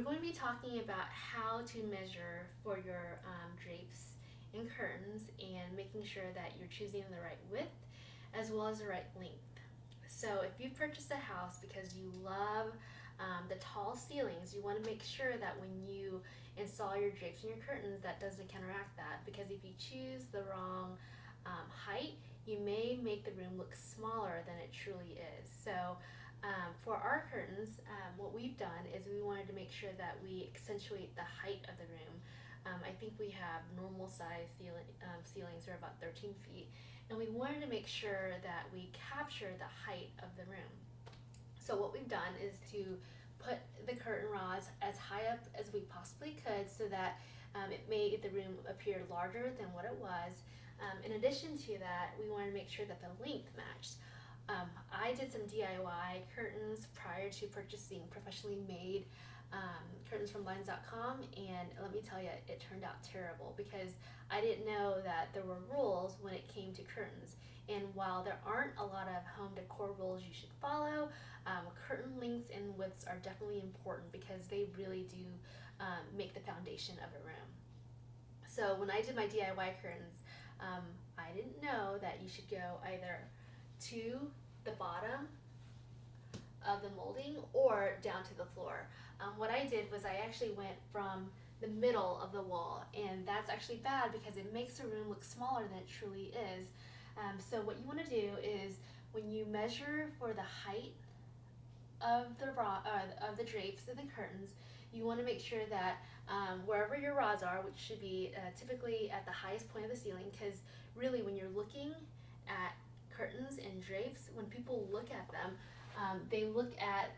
going to be talking about how to measure for your drapes and curtains and making sure that you're choosing the right width as well as the right length. So if you purchased a house because you love the tall ceilings, you want to make sure that when you install your drapes and your curtains, that doesn't counteract that, because if you choose the wrong height, you may make the room look smaller than it truly is. So for our curtains, what we've done is we wanted to make sure that we accentuate the height of the room. I think we have normal size ceilings are about 13 feet, and we wanted to make sure that we capture the height of the room. So what we've done is to put the curtain rods as high up as we possibly could so that it made the room appear larger than what it was. In addition to that, we wanted to make sure that the length matched. I did some DIY curtains prior to purchasing professionally made curtains from Blinds.com, and let me tell you, it turned out terrible because I didn't know that there were rules when it came to curtains. And while there aren't a lot of home decor rules you should follow, curtain lengths and widths are definitely important because they really do make the foundation of a room. So when I did my DIY curtains, I didn't know that you should go either to the bottom of the molding or down to the floor. What I did was I actually went from the middle of the wall, and that's actually bad because it makes the room look smaller than it truly is. So what you want to do is when you measure for the height of the drapes and the curtains, you want to make sure that wherever your rods are, which should be typically at the highest point of the ceiling, because really when you're looking at curtains and drapes, when people look at them, they look at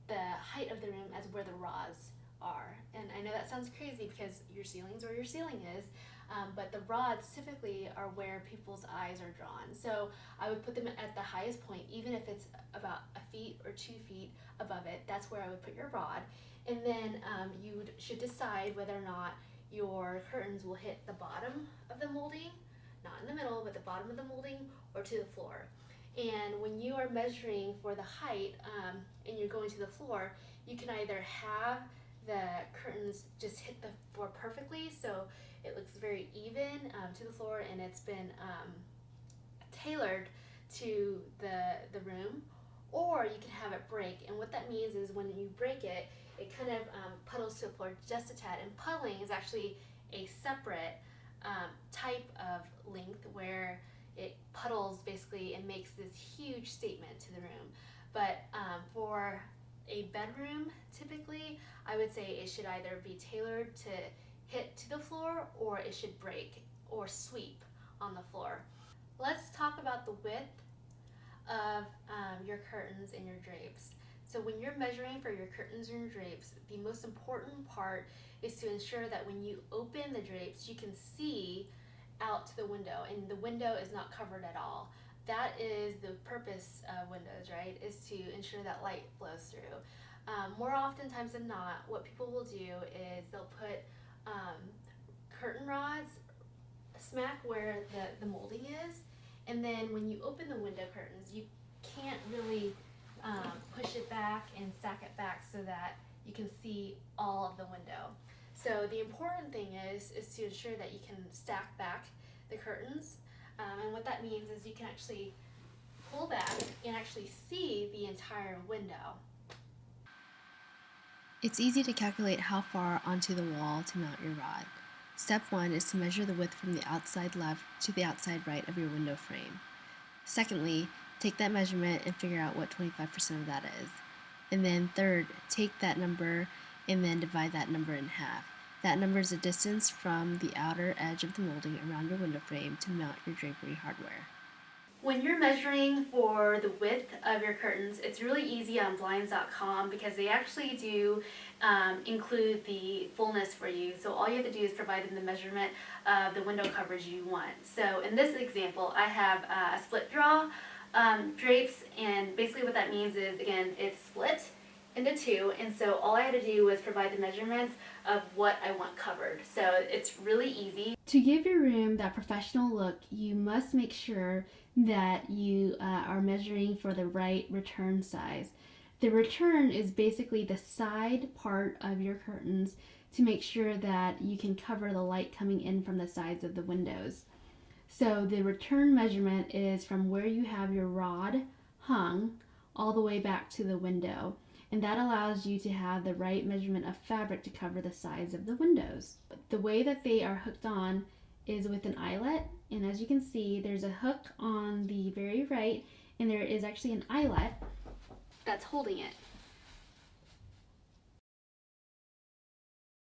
the height of the room as where the rods are. And I know that sounds crazy because your ceiling's where your ceiling is, but the rods typically are where people's eyes are drawn. So I would put them at the highest point, even if it's about a feet or 2 feet above it. That's where I would put your rod. And then you should decide whether or not your curtains will hit the bottom of the molding, not in the middle, but the bottom of the molding, or to the floor. And when you are measuring for the height and you're going to the floor, you can either have the curtains just hit the floor perfectly, so it looks very even to the floor and it's been tailored to the room, or you can have it break. And what that means is when you break it, it kind of puddles to the floor just a tad. And puddling is actually a separate type of length where it puddles basically and makes this huge statement to the room. But for a bedroom, typically, I would say it should either be tailored to hit to the floor, or it should break or sweep on the floor. Let's talk about the width of your curtains and your drapes. So when you're measuring for your curtains and your drapes, the most important part is to ensure that when you open the drapes, you can see out to the window, and the window is not covered at all. That is the purpose of windows, right? Is to ensure that light flows through. More often times than not, what people will do is they'll put curtain rods smack where the molding is, and then when you open the window curtains, you can't really push it back and stack it back so that you can see all of the window. So the important thing is to ensure that you can stack back the curtains, and what that means is you can actually pull back and actually see the entire window. It's easy to calculate how far onto the wall to mount your rod. Step 1 is to measure the width from the outside left to the outside right of your window frame. Secondly, take that measurement and figure out what 25% of that is. And then third, take that number and then divide that number in half. That number is the distance from the outer edge of the molding around your window frame to mount your drapery hardware. When you're measuring for the width of your curtains, it's really easy on Blinds.com because they actually do include the fullness for you. So all you have to do is provide them the measurement of the window coverage you want. So in this example, I have a split draw drapes, and basically what that means is, again, it's split into two, and so all I had to do was provide the measurements of what I want covered. So it's really easy. To give your room that professional look, you must make sure that you are measuring for the right return size. The return is basically the side part of your curtains to make sure that you can cover the light coming in from the sides of the windows. So the return measurement is from where you have your rod hung all the way back to the window. And that allows you to have the right measurement of fabric to cover the sides of the windows. The way that they are hooked on is with an eyelet, and as you can see, there's a hook on the very right, and there is actually an eyelet that's holding it.